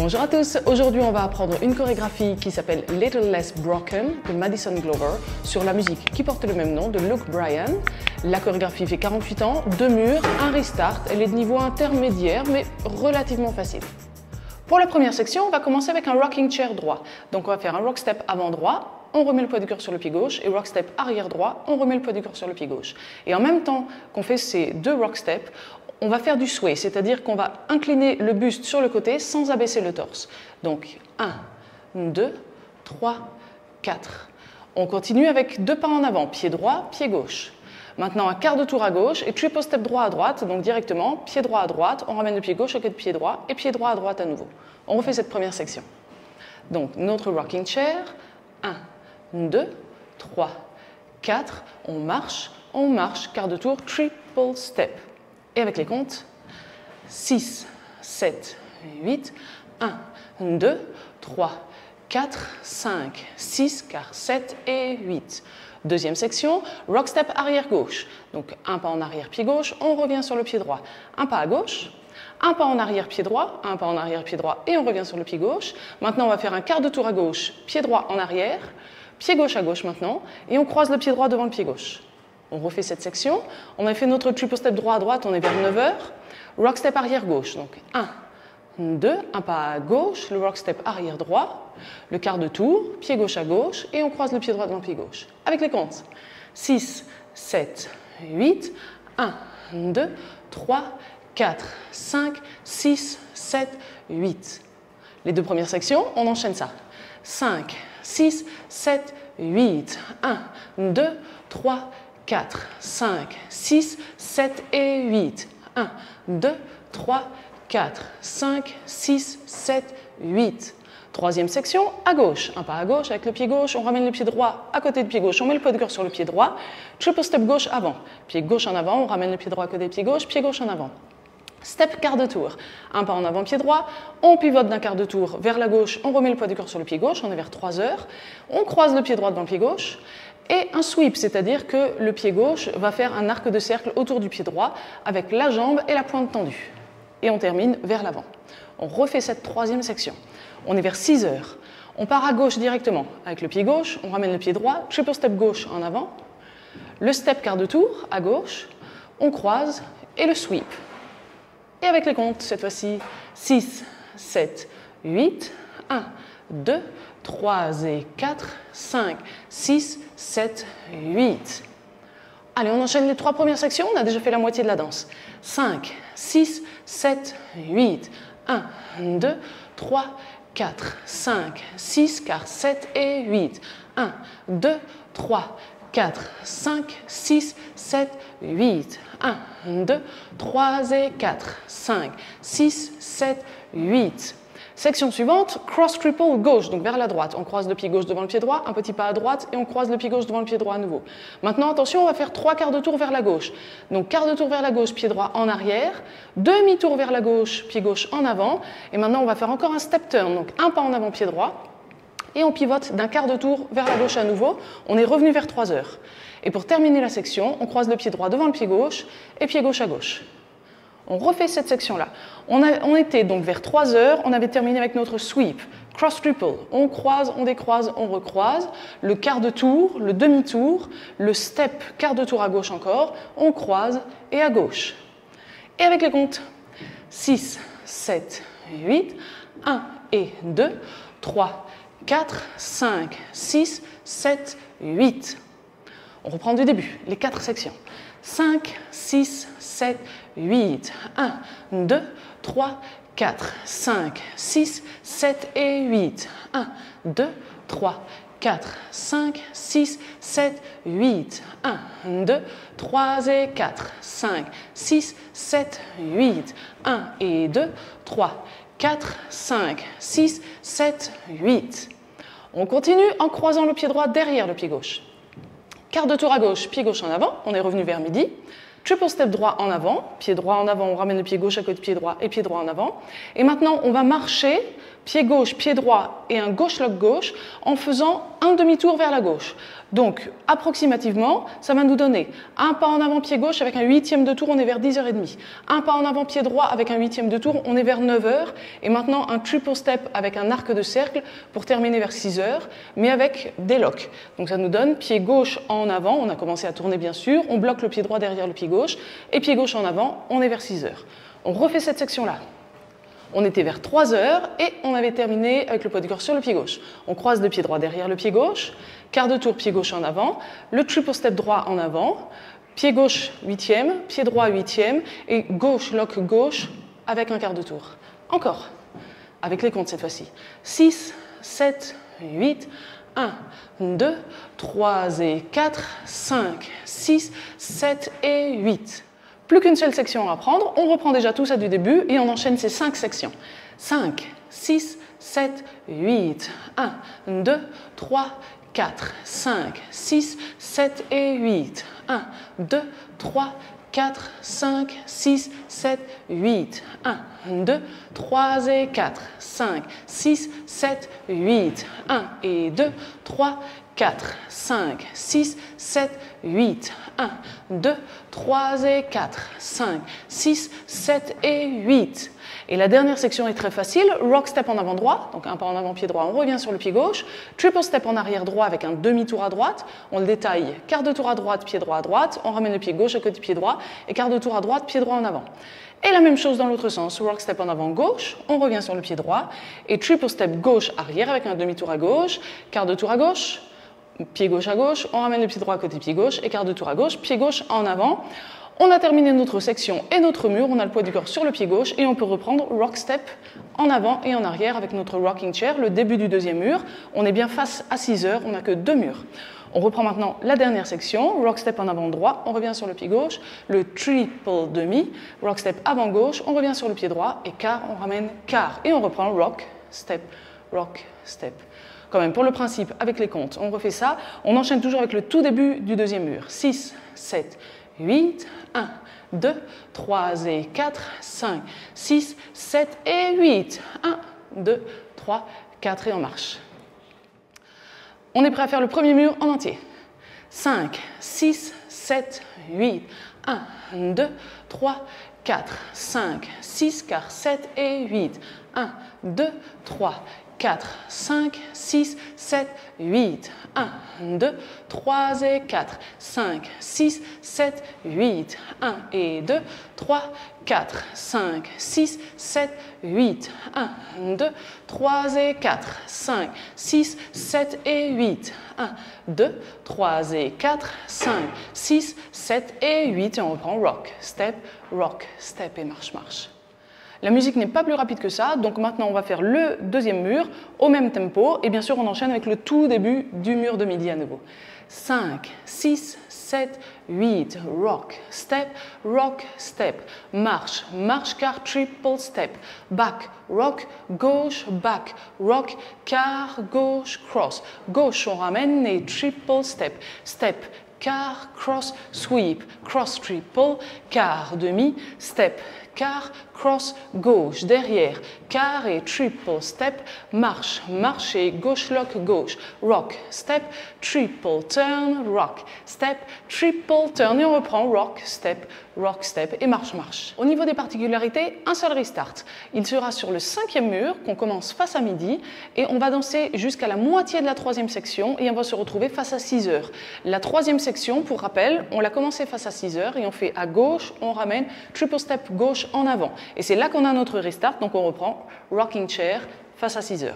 Bonjour à tous, aujourd'hui on va apprendre une chorégraphie qui s'appelle Little Less Broken de Madison Glover sur la musique qui porte le même nom de Luke Bryan. La chorégraphie fait 48 ans, 2 murs, un restart, elle est de niveau intermédiaire mais relativement facile. Pour la première section, on va commencer avec un rocking chair droit. Donc on va faire un rock step avant droit, on remet le poids du corps sur le pied gauche et rock step arrière droit, on remet le poids du corps sur le pied gauche. Et en même temps qu'on fait ces deux rock steps, on va faire du sway, c'est-à-dire qu'on va incliner le buste sur le côté sans abaisser le torse. Donc 1, 2, 3, 4. On continue avec 2 pas en avant, pied droit, pied gauche. Maintenant un quart de tour à gauche et triple step droit à droite, donc directement, pied droit à droite, on ramène le pied gauche à côté de pied droit et pied droit à droite à nouveau. On refait cette première section. Donc notre rocking chair, 1, 2, 3, 4, on marche, quart de tour, triple step. Et avec les comptes, 6, 7, 8, 1, 2, 3, 4, 5, 6, quart, 7 et 8. Deuxième section, rock step arrière gauche. Donc un pas en arrière pied gauche, on revient sur le pied droit. Un pas à gauche, un pas en arrière pied droit, un pas en arrière pied droit et on revient sur le pied gauche. Maintenant on va faire un quart de tour à gauche, pied droit en arrière, pied gauche à gauche maintenant et on croise le pied droit devant le pied gauche. On refait cette section. On a fait notre triple step droit à droite, on est vers 9h. Rock step arrière gauche. Donc 1, 2, un pas à gauche, le rock step arrière droit, le quart de tour, pied gauche à gauche et on croise le pied droit devant le pied gauche. Avec les comptes. 6, 7, 8, 1, 2, 3, 4, 5, 6, 7, 8. Les deux premières sections, on enchaîne ça. 5, 6, 7, 8, 1, 2, 3, 4, 5, 6, 7 et 8. 1, 2, 3, 4, 5, 6, 7, 8. Troisième section, à gauche. Un pas à gauche avec le pied gauche, on ramène le pied droit à côté du pied gauche, on met le poids du corps sur le pied droit. Triple step gauche avant. Pied gauche en avant, on ramène le pied droit à côté du pied gauche en avant. Step quart de tour. Un pas en avant, pied droit, on pivote d'un quart de tour vers la gauche, on remet le poids du corps sur le pied gauche, on est vers 3h. On croise le pied droit devant le pied gauche. Et un sweep, c'est-à-dire que le pied gauche va faire un arc de cercle autour du pied droit avec la jambe et la pointe tendue. Et on termine vers l'avant. On refait cette troisième section. On est vers 6h. On part à gauche directement avec le pied gauche, on ramène le pied droit, triple step gauche en avant, le step quart de tour à gauche, on croise et le sweep. Et avec les comptes, cette fois-ci, 6, 7, 8, 1, 2, 3 et 4, 5, 6, 7, 8. Allez, on enchaîne les 3 premières sections, on a déjà fait la moitié de la danse. 5, 6, 7, 8. 1, 2, 3, 4, 5, 6, quart, 7 et 8. 1, 2, 3, 4, 5, 6, 7, 8. 1, 2, 3 et 4, 5, 6, 7, 8. Section suivante, cross triple gauche, donc vers la droite. On croise le pied gauche devant le pied droit, un petit pas à droite et on croise le pied gauche devant le pied droit à nouveau. Maintenant, attention, on va faire 3 quarts de tour vers la gauche. Donc, quart de tour vers la gauche, pied droit en arrière, demi-tour vers la gauche, pied gauche en avant. Et maintenant, on va faire encore un step turn, donc un pas en avant, pied droit. Et on pivote d'un quart de tour vers la gauche à nouveau. On est revenu vers 3h. Et pour terminer la section, on croise le pied droit devant le pied gauche et pied gauche à gauche. On refait cette section-là. On était donc vers 3h, on avait terminé avec notre sweep, cross triple. On croise, on décroise, on recroise, le quart de tour, le demi-tour, le step, quart de tour à gauche encore, on croise et à gauche. Et avec les comptes, 6, 7, 8, 1 et 2, 3, 4, 5, 6, 7, 8. On reprend du début, les 4 sections. 5, 6, 7, 8. 1, 2, 3, 4, 5, 6, 7 et 8. 1, 2, 3, 4, 5, 6, 7, 8. 1, 2, 3 et 4, 5, 6, 7, 8. 1 et 2, 3, 4, 5, 6, 7, 8. On continue en croisant le pied droit derrière le pied gauche. Quart de tour à gauche, pied gauche en avant, on est revenu vers midi. Triple step droit en avant, pied droit en avant, on ramène le pied gauche à côté de pied droit et pied droit en avant. Et maintenant, on va marcher pied gauche, pied droit et un gauche lock gauche en faisant un demi-tour vers la gauche. Donc, approximativement, ça va nous donner un pas en avant pied gauche avec un huitième de tour, on est vers 10h30. Un pas en avant pied droit avec un huitième de tour, on est vers 9h. Et maintenant, un triple step avec un arc de cercle pour terminer vers 6h, mais avec des locks. Donc, ça nous donne pied gauche en avant, on a commencé à tourner bien sûr, on bloque le pied droit derrière le pied gauche, et pied gauche en avant, on est vers 6h. On refait cette section-là. On était vers 3h et on avait terminé avec le poids du corps sur le pied gauche. On croise le pied droit derrière le pied gauche, quart de tour pied gauche en avant, le triple step droit en avant, pied gauche huitième, pied droit huitième et gauche lock gauche avec un quart de tour. Encore, avec les comptes cette fois-ci. 6, 7, 8, 1, 2, 3 et 4, 5, 6, 7 et 8. Plus qu'une seule section à apprendre, on reprend déjà tout ça du début et on enchaîne ces 5 sections. 5, 6, 7, 8, 1, 2, 3, 4, 5, 6, 7 et 8. 1, 2, 3, 4, 5, 6, 7, 8. 1, 2, 3 et 4, 5, 6, 7, 8. 1 et 2, 3, 4, 5, 6, 7, 8. 1, 2, 3 et 4, 5, 6, 7 et 8. Et la dernière section est très facile, rock step en avant droit, donc un pas en avant pied droit, on revient sur le pied gauche, triple step en arrière droit avec un demi-tour à droite, on le détaille, quart de tour à droite, pied droit à droite, on ramène le pied gauche à côté pied droit, et quart de tour à droite, pied droit en avant. Et la même chose dans l'autre sens, rock step en avant gauche, on revient sur le pied droit, et triple step gauche arrière avec un demi-tour à gauche, quart de tour à gauche, pied gauche à gauche, on ramène le pied droit à côté pied gauche, et quart de tour à gauche, pied gauche en avant. On a terminé notre section et notre mur, on a le poids du corps sur le pied gauche et on peut reprendre rock step en avant et en arrière avec notre rocking chair, le début du deuxième mur. On est bien face à 6h, on n'a que 2 murs. On reprend maintenant la dernière section, rock step en avant droit, on revient sur le pied gauche, le triple demi, rock step avant gauche, on revient sur le pied droit et quart, on ramène quart et on reprend rock step, rock step. Quand même, pour le principe, avec les comptes, on refait ça, on enchaîne toujours avec le tout début du deuxième mur. 6, 7, 8, 1, 2, 3 et 4, 5, 6, 7 et 8. 1, 2, 3, 4 et on marche. On est prêt à faire le premier mur en entier. 5, 6, 7, 8. 1, 2, 3, 4, 5, 6, car 7 et 8. 1, 2, 3, 4, 5, 6, 7, 8. 1, 2, 3 et 4, 5, 6, 7, 8. 1 et 2, 3, 4, 5, 6, 7, 8. 1, 2, 3 et 4, 5, 6, 7 et 8. 1, 2, 3 et 4, 5, 6, 7 et 8. Et on reprend rock, step et marche, marche. La musique n'est pas plus rapide que ça, donc maintenant on va faire le deuxième mur au même tempo et bien sûr on enchaîne avec le tout début du mur de midi à nouveau. 5, 6, 7, 8, rock, step, marche, marche quart, triple step, back, rock, gauche, back, rock, quart, gauche, cross, gauche on ramène et triple step, step, quart, cross, sweep, cross, triple, quart, demi, step, quart, cross, gauche, derrière, quart et triple step, marche, marche et gauche lock, gauche, rock, step, triple turn, rock, step, triple turn et on reprend rock, step et marche, marche. Au niveau des particularités, un seul restart. Il sera sur le 5e mur qu'on commence face à midi et on va danser jusqu'à la moitié de la 3e section et on va se retrouver face à 6h. La 3e section, pour rappel, on l'a commencé face à 6h et on fait à gauche, on ramène triple step gauche en avant. Et c'est là qu'on a notre restart, donc on reprend rocking chair face à 6h.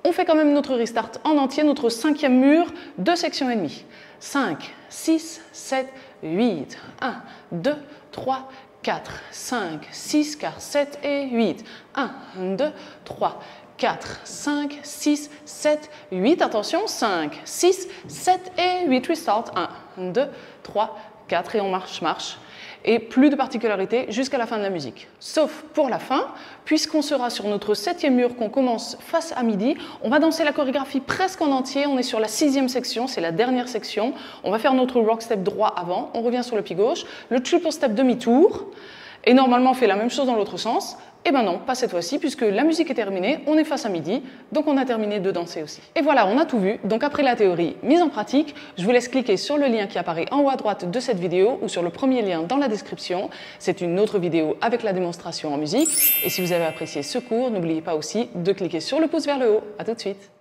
On fait quand même notre restart en entier, notre 5e mur, 2 sections et demie. 5, 6, 7, 8, 1, 2, 3, 4, 5, 6, car 7 et 8. 1, 2, 3, 4, 5, 6, 7, 8. Attention, 5, 6, 7 et 8. Restart. 1, 2, 3, 4 et on marche, marche. Et plus de particularité jusqu'à la fin de la musique. Sauf pour la fin, puisqu'on sera sur notre 7e mur qu'on commence face à midi, on va danser la chorégraphie presque en entier, on est sur la 6e section, c'est la dernière section. On va faire notre rock step droit avant, on revient sur le pied gauche, le triple step demi-tour, Et normalement on fait la même chose dans l'autre sens. Eh ben non, pas cette fois-ci, puisque la musique est terminée, on est face à midi, donc on a terminé de danser aussi. Et voilà, on a tout vu. Donc après la théorie, mise en pratique, je vous laisse cliquer sur le lien qui apparaît en haut à droite de cette vidéo ou sur le premier lien dans la description. C'est une autre vidéo avec la démonstration en musique. Et si vous avez apprécié ce cours, n'oubliez pas aussi de cliquer sur le pouce vers le haut. À tout de suite.